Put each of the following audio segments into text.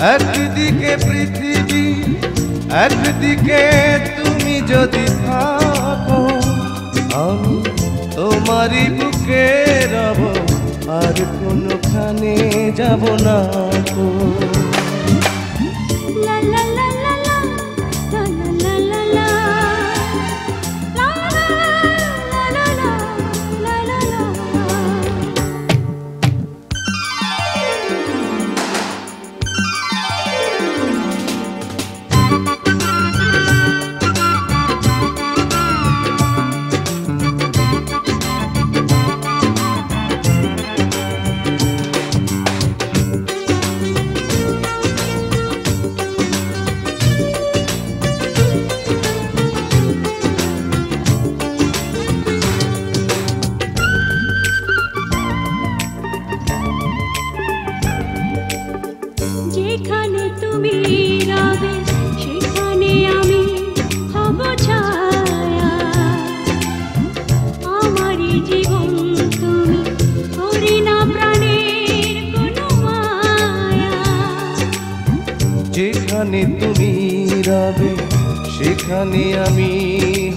একদিকে পৃথিবী, একদিকে তুমি যদি থাকো, আমি তোমারই বুকে রব, আর কোনোখানে যাব না তো। যেখানে তুমি রবে সেখানে আমি হব ছায়া, আমারই জীবন তুমি করি না প্রাণের কোনো মায়া। যেখানে তুমি রবে সেখানে আমি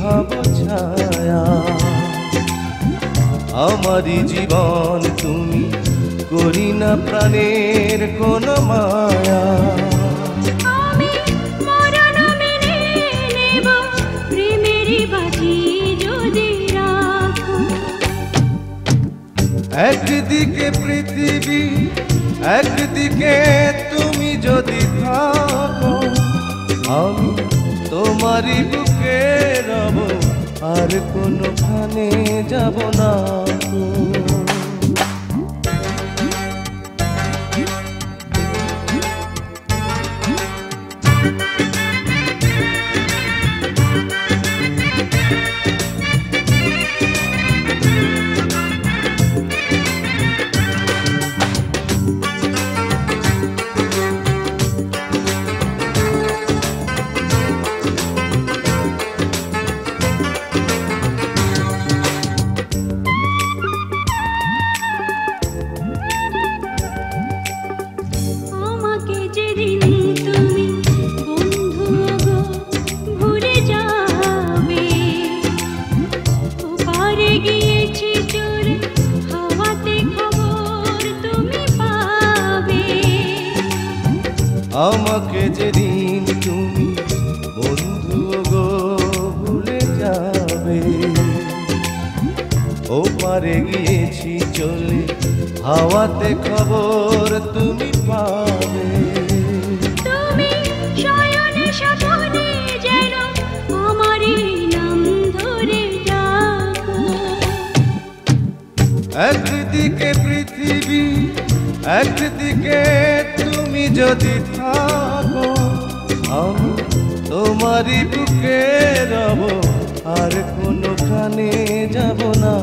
হব ছায়া, আমারই জীবন তুমি করি না প্রাণের কোনো মায়া। আমি মরণ মেনে নেব প্রেমেরই বাজি যদি রাখো। একদিকে পৃথিবী, একদিকে তুমি যদি থাকো, আমি তোমারই বুকে রব, আর কোনোখানে যাব না তো। আমাকে যেদিন তুমি বন্ধু গো ভুলে যাবে, ও পারে গিয়েছি চলে হাওয়াতে খবর তুমি পাবে। তুমি শয়নে স্বপনে যেন আমারই নাম ধরে ডাকো। একদিকে পৃথিবী, একদিকে তুমি যদি থাকো, আমি তোমারই বুকে রব, আর কোনোখানে যাব না।